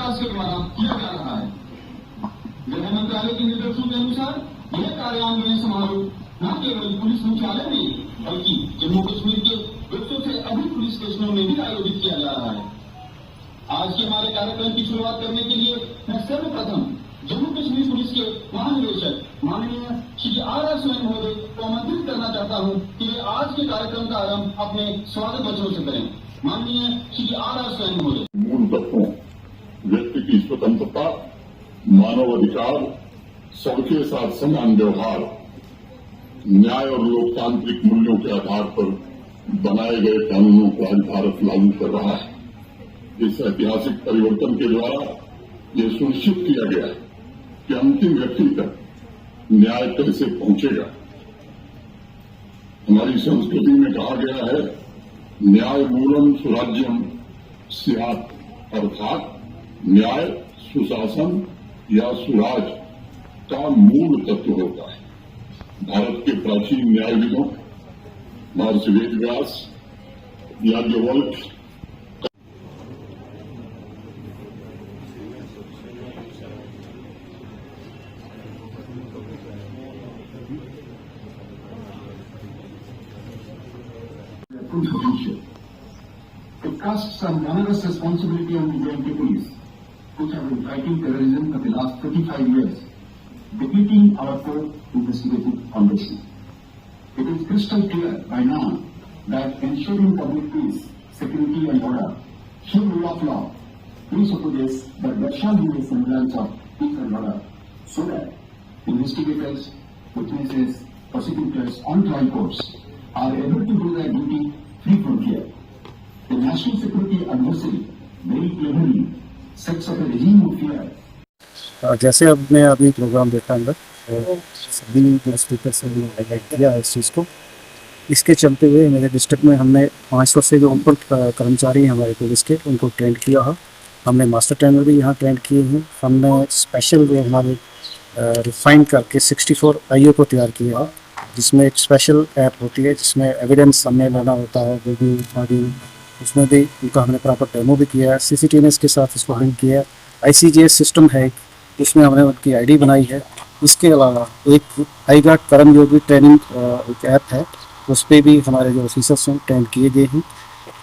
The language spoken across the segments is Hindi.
विकास के द्वारा किया जा रहा है। गृह मंत्रालय के निर्देशों के अनुसार यह कार्यान्वयन समारोह न केवल पुलिस मुख्यालय में बल्कि जम्मू कश्मीर के 200 से अधिक पुलिस स्टेशनों में भी आयोजित किया जा रहा है। आज के हमारे कार्यक्रम की शुरुआत करने के लिए मैं सर्वप्रथम जम्मू कश्मीर पुलिस के महानिदेशक माननीय श्री आर स्वयं महोदय को आमंत्रित करना चाहता हूं कि वे आज के कार्यक्रम का आरंभ अपने स्वागत वचनों से करें। माननीय श्री आर स्वयं महोदय। मूल तत्वों, व्यक्ति की स्वतंत्रता, मानव अधिकार, सबके साथ समान व्यवहार, न्याय और लोकतांत्रिक मूल्यों के आधार पर बनाए गए कानूनों को आज भारत लागू कर रहा है। इस ऐतिहासिक परिवर्तन के द्वारा ये सुनिश्चित किया गया है कि अंतिम व्यक्ति तक न्याय कैसे पहुंचेगा। हमारी संस्कृति में कहा गया है, न्याय मूलम सुराज्यम स्यात्, अर्थात न्याय सुशासन या सुराज का मूल तत्व होता है। भारत के प्राचीन न्यायविदों महर्षि Vedvyas, Yajnavalkya, It casts some onerous responsibility on the J&K police, which have been fighting terrorism for the last 35 years, defeating our core investigative foundation. It is crystal clear by now that ensuring public peace, security and order, true rule of law, presupposes that there shall be a semblance of peace and order, so that investigators, witnesses, prosecutors and trial courts are able to do their duty free from fear. The national security adversary very cleverly sets up a regime of fear. जैसे अब मैं अभी प्रोग्राम देखा अंदर सभी स्पीकर से हाईलाइट किया है इस चीज़ को। इसके चलते हुए मेरे डिस्ट्रिक्ट में हमने 500 से जो ऊपर कर्मचारी हैं हमारे पुलिस के, उनको ट्रेन किया है। हमने मास्टर ट्रेनर भी यहाँ ट्रेन किए हैं। हमने स्पेशल वे हमारे रिफाइन करके 64 IO को तैयार किया है, जिसमें एक स्पेशल ऐप होती है जिसमें एविडेंस हमने लेना होता है, वीडियो ऑडियो, उसमें भी उनका हमने प्रॉपर डेमो भी किया है। CCTVs के साथ इसको लिंक किया है। ICGS सिस्टम है जिसमें हमने उनकी ID बनाई है। इसके अलावा एक आईगार्ड कर्मयोगी ट्रेनिंग एक ऐप है, उस पर भी हमारे जो ऑफिसर्स हैं ट्रेन किए गए हैं।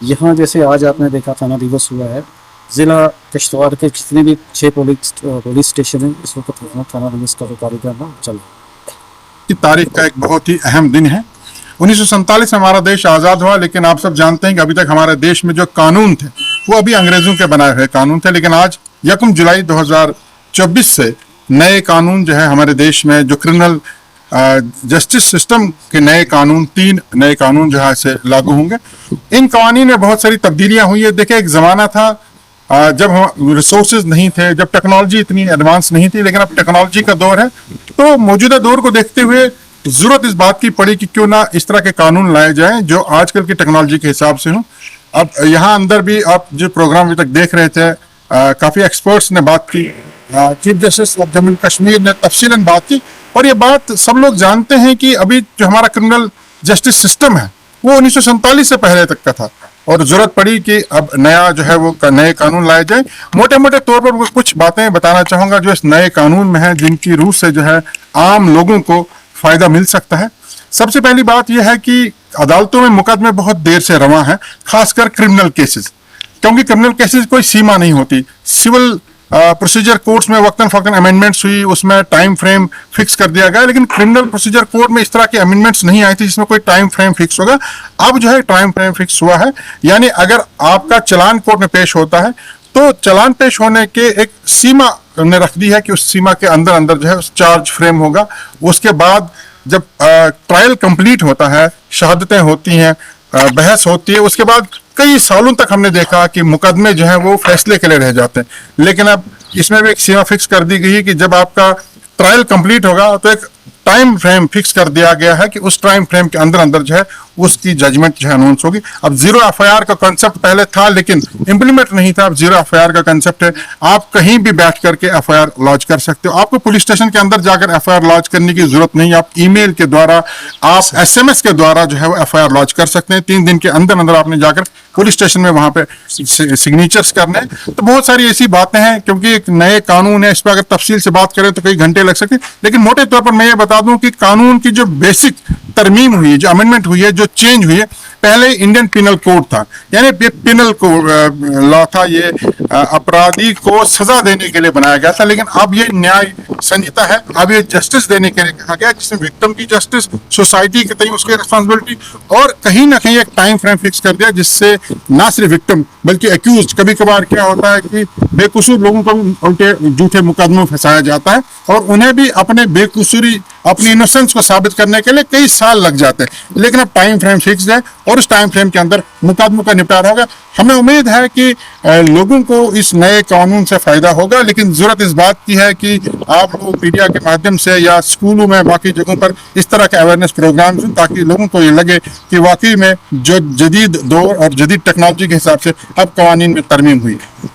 यहाँ जैसे आज आपने देखा थाना दिवस हुआ है, ज़िला किश्तवाड़ के जितने भी 6 पुलिस स्टेशन हैं इस वक्त थाना दिवस का कार्यक्रम चल रहा है। की तारीख का एक बहुत ही अहम दिन है। 1947 में हमारा देश आज़ाद हुआ, लेकिन आप सब जानते हैं कि अभी तक हमारे देश में जो कानून थे वो अभी अंग्रेजों के बनाए हुए कानून थे। लेकिन आज 1 जुलाई 2024 से नए कानून जो है हमारे देश में, जो क्रिमिनल जस्टिस सिस्टम के नए कानून, 3 नए कानून जो है इसे लागू होंगे। इन कानून में बहुत सारी तब्दीलियां हुई है। देखिए, एक ज़माना था जब हम रिसोर्सेज नहीं थे, जब टेक्नोलॉजी इतनी एडवांस नहीं थी, लेकिन अब टेक्नोलॉजी का दौर है। तो मौजूदा दौर को देखते हुए जरूरत इस बात की पड़ी कि क्यों ना इस तरह के कानून लाए जाएं जो आजकल की टेक्नोलॉजी के हिसाब से हों। अब यहाँ अंदर भी आप जो प्रोग्राम अभी तक देख रहे थे, काफी एक्सपर्ट्स ने बात की, chief justice of Jammu Kashmir ने तफसीलन बात की, और ये बात सब लोग जानते हैं कि अभी जो हमारा क्रिमिनल जस्टिस सिस्टम है वो 1947 से पहले तक का था, और जरूरत पड़ी कि अब नया जो है वो नए कानून लाए जाए। मोटे मोटे तौर पर कुछ बातें बताना चाहूंगा जो इस नए कानून में है, जिनकी रूह से जो है आम लोगों को फायदा मिल सकता है। सबसे पहली बात यह है कि अदालतों में मुकदमे बहुत देर से रवा हैं, खासकर क्रिमिनल केसेस, क्योंकि क्रिमिनल केसेस कोई सीमा नहीं होती। सिविल प्रोसीजर कोर्ट्स में वक्तन फक्तन अमेंडमेंट्स हुई, उसमें टाइम फ्रेम फिक्स कर दिया गया, लेकिन क्रिमिनल प्रोसीजर कोड में इस तरह की अमेंडमेंट्स नहीं आई थी जिसमें कोई टाइम फ्रेम फिक्स होगा। अब जो है टाइम फ्रेम फिक्स हुआ है, यानी अगर आपका चालान कोर्ट में पेश होता है तो चालान पेश होने के एक सीमा ने रख दी है कि उस सीमा के अंदर अंदर जो है उस चार्ज फ्रेम होगा। उसके बाद जब ट्रायल कंप्लीट होता है, शहादतें होती हैं, बहस होती है, उसके बाद कई सालों तक हमने देखा कि मुकदमे जो हैं वो फैसले के लिए रह जाते हैं। लेकिन अब इसमें भी एक सीमा फिक्स कर दी गई है कि जब आपका ट्रायल कंप्लीट होगा तो एक टाइम फ्रेम फिक्स कर दिया गया है कि उस टाइम फ्रेम के अंदर अंदर जो है उसकी जजमेंट जो है अनाउंस होगी। अब जीरो एफआईआर का कंसेप्ट पहले था लेकिन इंप्लीमेंट नहीं था, अब जीरो एफआईआर का कंसेप्ट है। आप कहीं भी बैठ करके एफआईआर लॉन्च कर सकते हो, आपको पुलिस स्टेशन के अंदर जाकर एफआईआर लॉन्च करने की जरूरत नहीं, आप ईमेल के द्वारा, आप एसएमएस के द्वारा जो है वो एफआईआर लॉन्च कर सकते हैं। 3 दिन के अंदर अंदर आपने जाकर पुलिस स्टेशन में वहां पे सिग्नेचर्स करने। तो बहुत सारी ऐसी बातें हैं, क्योंकि एक नए कानून है, इस पर अगर तफसील से बात करें तो कई घंटे लग सकते हैं, लेकिन मोटे तौर पर मैं ये बता दूं कि कानून की जो बेसिक तरमीम हुई है, जो अमेंडमेंट हुई है, जो चेंज हुई है, पहले इंडियन पिनल कोड था, यानी पिनल लॉ था, ये अपराधी को सजा देने के लिए बनाया गया था, लेकिन अब ये न्याय संहिता है, अब ये जस्टिस देने के लिए कहा गया, जिसमें विक्टिम की जस्टिस, सोसाइटी के तय उसकी रिस्पॉन्सिबिलिटी, और कहीं ना कहीं एक टाइम फ्रेम फिक्स कर दिया, जिससे ना सिर्फ विक्टिम बल्कि एक्यूज, कभी कभार क्या होता है कि बेकसूर लोगों को उनके झूठे मुकदमों में फंसाया जाता है और उन्हें भी अपने बेकसूरी, अपनी इनोसेंस को साबित करने के लिए कई साल लग जाते हैं, लेकिन अब टाइम फ्रेम फिक्स है और उस टाइम फ्रेम के अंदर मुकदमों का निपटारा होगा। हमें उम्मीद है कि लोगों को इस नए कानून से फायदा होगा, लेकिन जरूरत इस बात की है कि आप लोग मीडिया के माध्यम से या स्कूलों में, बाकी जगहों पर इस तरह के अवेयरनेस प्रोग्राम हों, ताकि लोगों को ये लगे कि वाकई में जो जदीद दौर और जदीद टेक्नोलॉजी के हिसाब से अब कवानीन में तरमीम हुई है।